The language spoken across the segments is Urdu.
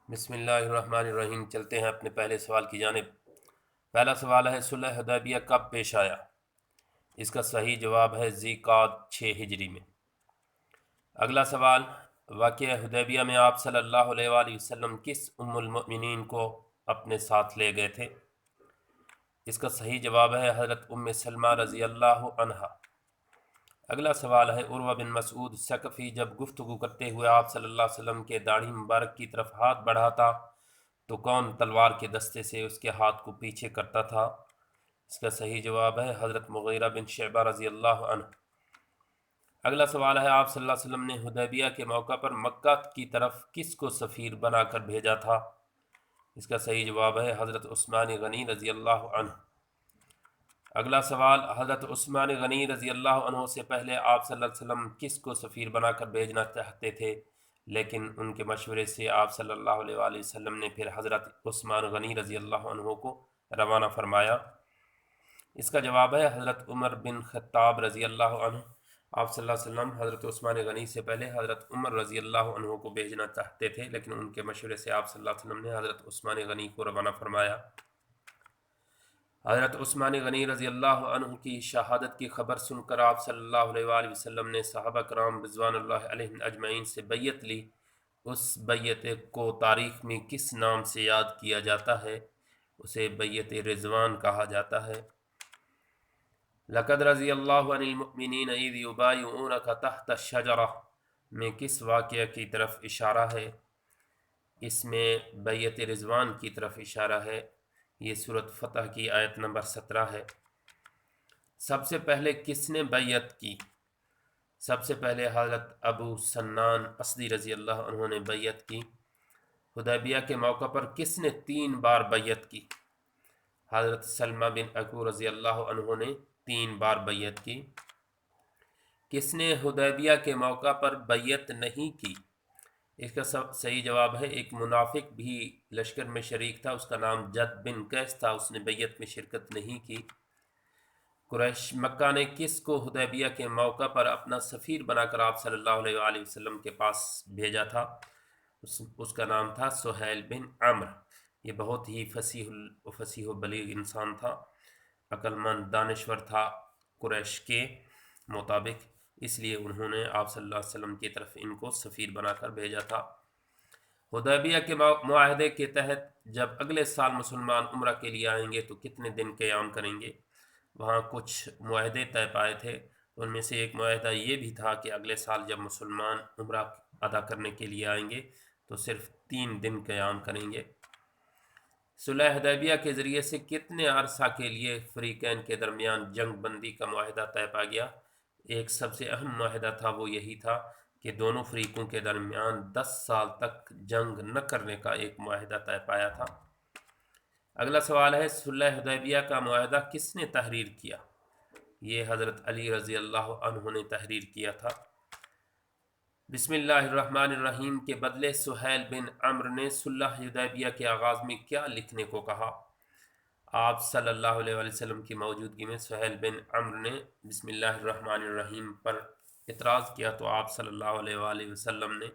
بسم اللہ الرحمن الرحیم۔ چلتے ہیں اپنے پہلے سوال کی جانب۔ پہلا سوال ہے صلح حدیبیہ کب پیش آیا؟ اس کا صحیح جواب ہے ذی-قعدہ 6 ہجری میں۔ اگلا سوال، واقعہ حدیبیہ میں آپ صلی اللہ علیہ وآلہ وسلم کس ام المؤمنین کو اپنے ساتھ لے گئے تھے؟ اس کا صحیح جواب ہے حضرت ام سلمہ رضی اللہ عنہا۔ اگلا سوال ہے، عروہ بن مسعود ثقفی جب گفتگو کرتے ہوئے آپ صلی اللہ علیہ وسلم کے داڑھی مبارک کی طرف ہاتھ بڑھاتا تو کون تلوار کے دستے سے اس کے ہاتھ کو پیچھے کرتا تھا؟ اس کا صحیح جواب ہے حضرت مغیرہ بن شعبہ رضی اللہ عنہ۔ اگلا سوال ہے، آپ صلی اللہ علیہ وسلم نے حدیبیہ کے موقع پر مکہ کی طرف کس کو سفیر بنا کر بھیجا تھا؟ اس کا صحیح جواب ہے حضرت عثمان غنی رضی اللہ عنہ۔ اگلا سوال، حضرت عثمان غنی رضی اللہ عنہ سے پہلے آپ صلی اللہ علیہ وسلم کس کو سفیر بنا کر بھیجنا چاہتے تھے، لیکن ان کے مشورے سے آپ صلی اللہ علیہ وآلہ وسلم نے پھر حضرت عثمان غنی رضی اللہ عنہ کو روانہ فرمایا؟ اس کا جواب ہے حضرت عمر بن خطاب رضی اللہ عنہ۔ آپ صلی اللہ علیہ وسلم حضرت عثمان غنی سے پہلے حضرت عمر رضی اللہ عنہ کو بھیجنا چاہتے تھے، لیکن ان کے مشورے سے آپ صلی اللہ علیہ وسلم نے حضرت عثمان غنی کو روانہ فرمایا۔ حضرت عثمان غنی رضی اللہ عنہ کی شہادت کی خبر سن کر آپ صلی اللہ علیہ وآلہ وسلم نے صحابہ کرام رضوان اللہ علیہم اجمعین سے بیعت لی۔ اس بیعت کو تاریخ میں کس نام سے یاد کیا جاتا ہے؟ اسے بیعت رضوان کہا جاتا ہے۔ لقد رضی اللہ عن المؤمنین اذ یبایعونک تحت الشجرہ میں کس واقعہ کی طرف اشارہ ہے؟ اس میں بیعت رضوان کی طرف اشارہ ہے۔ یہ سورۃ فتح کی آیت نمبر 17 ہے۔ سب سے پہلے کس نے بیعت کی؟ سب سے پہلے حضرت ابو سنان اسدی رضی اللہ عنہ نے بیعت کی۔ حدیبیہ کے موقع پر کس نے 3 بار بیعت کی؟ حضرت سلمہ بن اکو رضی اللہ عنہ نے 3 بار بیعت کی۔ کس نے حدیبیہ کے موقع پر بیعت نہیں کی؟ اس کا صحیح جواب ہے ایک منافق بھی لشکر میں شریک تھا، اس کا نام جد بن قیس تھا، اس نے بیعت میں شرکت نہیں کی۔ قریش مکہ نے کس کو حدیبیہ کے موقع پر اپنا سفیر بنا کر آپ صلی اللہ علیہ وآلہ وسلم کے پاس بھیجا تھا؟ اس کا نام تھا سہیل بن عمرو۔ یہ بہت ہی فصیح و بلیغ انسان تھا، عقل مند دانشور تھا قریش کے مطابق، اس لیے انہوں نے آپ صلی اللہ علیہ وسلم کی طرف ان کو سفیر بنا کر بھیجا تھا۔ حدیبیہ کے معاہدے کے تحت جب اگلے سال مسلمان عمرہ کے لیے آئیں گے تو کتنے دن قیام کریں گے؟ وہاں کچھ معاہدے طے پائے تھے، ان میں سے ایک معاہدہ یہ بھی تھا کہ اگلے سال جب مسلمان عمرہ ادا کرنے کے لیے آئیں گے تو صرف 3 دن قیام کریں گے۔ صلح حدیبیہ کے ذریعے سے کتنے عرصہ کے لیے فریقین کے درمیان جنگ بندی کا معاہدہ طے پا گیا؟ ایک سب سے اہم معاہدہ تھا، وہ یہی تھا کہ دونوں فریقوں کے درمیان 10 سال تک جنگ نہ کرنے کا ایک معاہدہ طے پایا تھا۔ اگلا سوال ہے، صلح حدیبیہ کا معاہدہ کس نے تحریر کیا؟ یہ حضرت علی رضی اللہ عنہ نے تحریر کیا تھا۔ بسم اللہ الرحمن الرحیم کے بدلے سہیل بن عمرو نے صلح حدیبیہ کے آغاز میں کیا لکھنے کو کہا؟ آپ صلی اللہ علیہ وآلہ وسلم کی موجودگی میں سہیل بن عمرو نے بسم اللہ الرحمن الرحیم پر اعتراض کیا تو آپ صلی اللہ علیہ وآلہ وسلم نے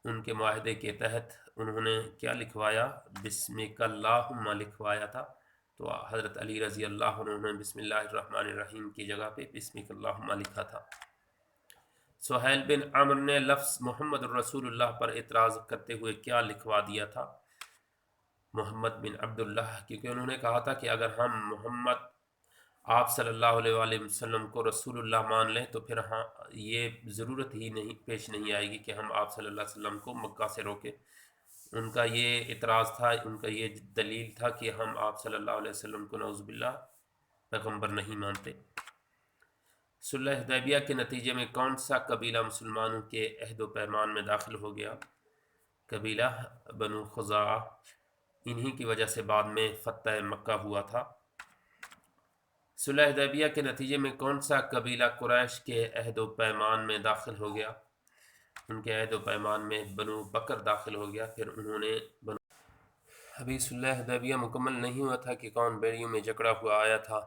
ان کے معاہدے کے تحت انہوں نے کیا لکھوایا؟ بسمک اللہم لکھوایا تھا، تو حضرت علی رضی اللہ عنہ نے بسم اللہ الرحمن الرحیم کی جگہ پہ بسمک اللہم لکھا تھا۔ سہیل بن عمرو نے لفظ محمد الرسول اللہ پر اعتراض کرتے ہوئے کیا لکھوا دیا تھا؟ محمد بن عبداللہ، کیونکہ انہوں نے کہا تھا کہ اگر ہم محمد آپ صلی اللہ علیہ وآلہ وسلم کو رسول اللہ مان لیں تو پھر ہاں یہ ضرورت ہی نہیں پیش نہیں آئے گی کہ ہم آپ صلی اللہ علیہ وسلم کو مکہ سے روکیں۔ ان کا یہ اعتراض تھا، ان کا یہ دلیل تھا کہ ہم آپ صلی اللہ علیہ وسلم کو نعوذ باللہ پیغمبر نہیں مانتے۔ صلح حدیبیہ کے نتیجے میں کون سا قبیلہ مسلمانوں کے عہد و پیمان میں داخل ہو گیا؟ قبیلہ بنو خزاعہ، انہی کی وجہ سے بعد میں فتح مکہ ہوا تھا۔ صلح حدیبیہ کے نتیجے میں کون سا قبیلہ قریش کے عہد و پیمان میں داخل ہو گیا؟ ان کے عہد و پیمان میں بنو بکر داخل ہو گیا۔ پھر انہوں نے ابھی صلح حدیبیہ مکمل نہیں ہوا تھا کہ کون بیڑیوں میں جکڑا ہوا آیا تھا؟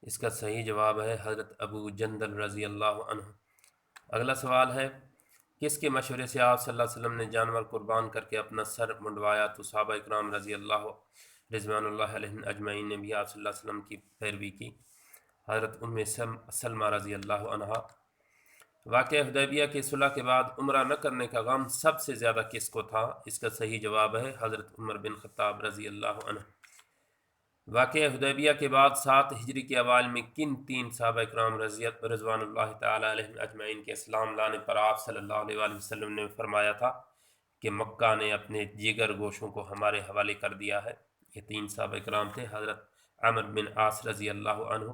اس کا صحیح جواب ہے حضرت ابو جندل رضی اللہ عنہ۔ اگلا سوال ہے، کس کے مشورے سے آپ صلی اللہ علیہ وسلم نے جانور قربان کر کے اپنا سر منڈوایا؟ تو صحابہ اکرام رضوان اللہ علیہم اجمعین نے بھی آپ صلی اللہ علیہ وسلم کی پیروی کی۔ حضرت سلمہ رضی اللہ عنہا۔ واقعہ حدیبیہ کی صلح کے بعد عمرہ نہ کرنے کا غم سب سے زیادہ کس کو تھا؟ اس کا صحیح جواب ہے حضرت عمر بن خطاب رضی اللہ عنہ۔ واقعہ حدیبیہ کے بعد 7 ہجری کے اوائل میں کن 3 صحابہ اکرام رضوان اللہ تعالی علیہم اجمعین کے اسلام لانے پر آپ صلی اللہ علیہ وآلہ وسلم نے فرمایا تھا کہ مکہ نے اپنے جگر گوشوں کو ہمارے حوالے کر دیا ہے؟ یہ 3 صحابہ اکرام تھے: حضرت عمر بن عاص رضی اللہ عنہ،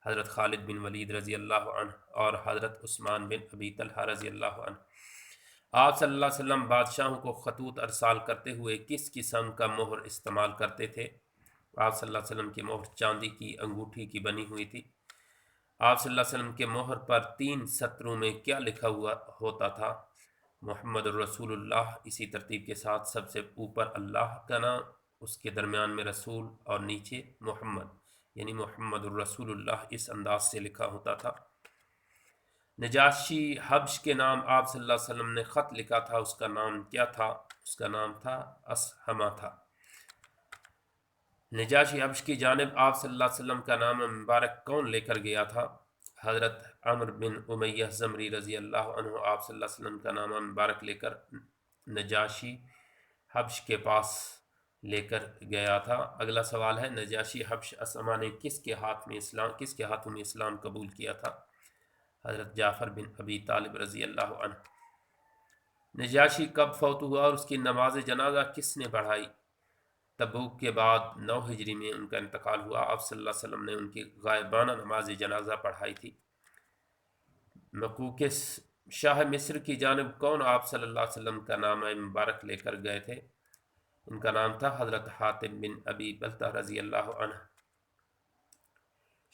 حضرت خالد بن ولید رضی اللہ عنہ اور حضرت عثمان بن ابی طلحہ رضی اللہ عنہ۔ آپ صلی اللہ علیہ وسلم بادشاہوں کو خطوط ارسال کرتے ہوئے کس قسم کا مہر استعمال کرتے تھے؟ آپ صلی اللہ علیہ وسلم کی مہر چاندی کی انگوٹھی کی بنی ہوئی تھی۔ آپ صلی اللہ علیہ وسلم کے مہر پر 3 سطروں میں کیا لکھا ہوا ہوتا تھا؟ محمد الرسول اللہ، اسی ترتیب کے ساتھ سب سے اوپر اللہ کا نام، اس کے درمیان میں رسول اور نیچے محمد، یعنی محمد الرسول اللہ، اس انداز سے لکھا ہوتا تھا۔ نجاشی حبش کے نام آپ صلی اللہ علیہ وسلم نے خط لکھا تھا، اس کا نام کیا تھا؟ اس کا نام تھا اسہمہ تھا۔ نجاشی حبش کی جانب آپ صلی اللہ علیہ وسلم کا نام مبارک کون لے کر گیا تھا؟ حضرت عمر بن امیہ زمری رضی اللہ عنہ آپ صلی اللہ علیہ وسلم کا نام مبارک لے کر نجاشی حبش کے پاس لے کر گیا تھا۔ اگلا سوال ہے، نجاشی حبش اسہمہ نے کس کے ہاتھوں میں اسلام قبول کیا تھا؟ حضرت جعفر بن ابی طالب رضی اللہ عنہ۔ نجاشی کب فوت ہوا اور اس کی نماز جنازہ کس نے پڑھائی؟ تبوک کے بعد 9 ہجری میں ان کا انتقال ہوا۔ آپ صلی اللہ علیہ وسلم نے ان کی غائبانہ نماز جنازہ پڑھائی تھی۔ مقوقس شاہ مصر کی جانب کون آپ صلی اللہ علیہ وسلم کا نام مبارک لے کر گئے تھے؟ ان کا نام تھا حضرت حاتم بن ابی بلتہ رضی اللہ عنہ۔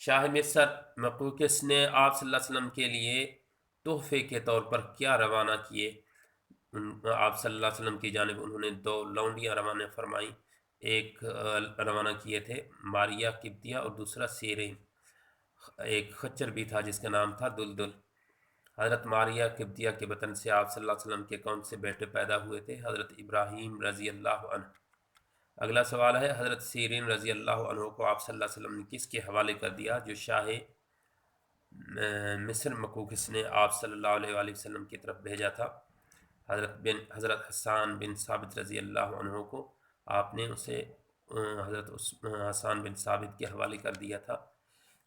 شاہ مصر مقوقس نے آپ صلی اللہ علیہ وسلم کے لیے تحفے کے طور پر کیا روانہ کیے؟ آپ صلی اللہ علیہ وسلم کی جانب انہوں نے 2 لونڈیاں روانہ فرمائیں۔ ایک روانہ کیے تھے ماریہ قبطیہ اور دوسرا سیرین۔ ایک خچر بھی تھا جس کا نام تھا دلدل۔ حضرت ماریہ قبطیہ کے بطن سے آپ صلی اللہ علیہ وسلم کے کون سے بیٹے پیدا ہوئے تھے؟ حضرت ابراہیم رضی اللہ عنہ۔ اگلا سوال ہے، حضرت سیرین رضی اللہ عنہ کو آپ صلی اللہ علیہ وسلم نے کس کے حوالے کر دیا جو شاہ مصر مقوقس نے آپ صلی اللہ علیہ وآلہ وسلم کی طرف بھیجا تھا؟ حضرت حسان بن ثابت رضی اللہ عنہ کو آپ نے اسے حضرت حسان بن ثابت کے حوالے کر دیا تھا۔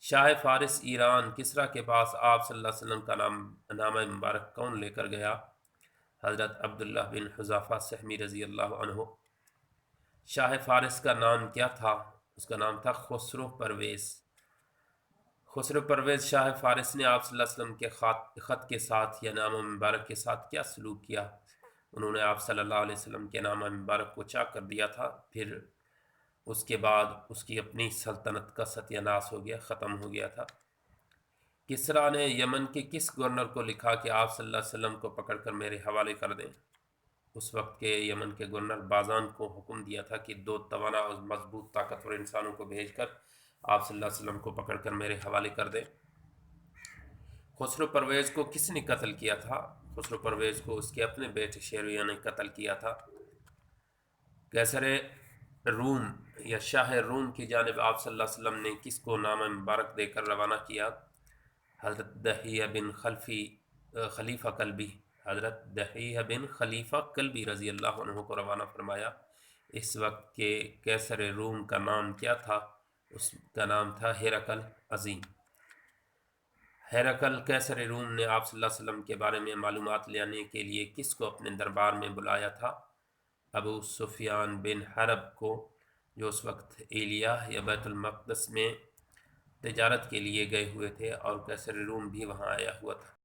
شاہ فارس ایران کسریٰ کے پاس آپ صلی اللہ علیہ وسلم کا نام مبارک کون لے کر گیا؟ حضرت عبداللہ بن حذافہ سہمی رضی اللہ عنہ۔ شاہ فارس کا نام کیا تھا؟ اس کا نام تھا خسرو پرویز۔ خسرو پرویز شاہ فارس نے آپ صلی اللہ علیہ وسلم کے خط کے ساتھ یا نام مبارک کے ساتھ کیا سلوک کیا؟ انہوں نے آپ صلی اللہ علیہ وسلم کے نام مبارک کو چاک کر دیا تھا، پھر اس کے بعد اس کی اپنی سلطنت کا ستیہ ناش ہو گیا، ختم ہو گیا تھا۔ کسریٰ نے یمن کے کس گورنر کو لکھا کہ آپ صلی اللہ علیہ وسلم کو پکڑ کر میرے حوالے کر دیں؟ اس وقت کے یمن کے گورنر بازان کو حکم دیا تھا کہ 2 توانا اور مضبوط طاقتور انسانوں کو بھیج کر آپ صلی اللہ علیہ وسلم کو پکڑ کر میرے حوالے کر دیں۔ خسرو پرویز کو کس نے قتل کیا تھا؟ خسرو پرویز کو اس کے اپنے بیٹے شیرویہ نے قتل کیا تھا۔ قیصر روم یا شاہ روم کی جانب آپ صلی اللہ علیہ وسلم نے کس کو نام مبارک دے کر روانہ کیا؟ حضرت دحیہ بن خلیفہ کلبی۔ حضرت دحیہ بن خلیفہ کلبی رضی اللہ عنہ کو روانہ فرمایا۔ اس وقت کے قیصر روم کا نام کیا تھا؟ اس کا نام تھا ہرقل عظیم۔ ہرقل قیصر روم نے آپ صلی اللہ علیہ وسلم کے بارے میں معلومات لینے کے لیے کس کو اپنے دربار میں بلایا تھا؟ ابو سفیان بن حرب کو، جو اس وقت ایلیا یا بیت المقدس میں تجارت کے لیے گئے ہوئے تھے، اور قیصر روم بھی وہاں آیا ہوا تھا۔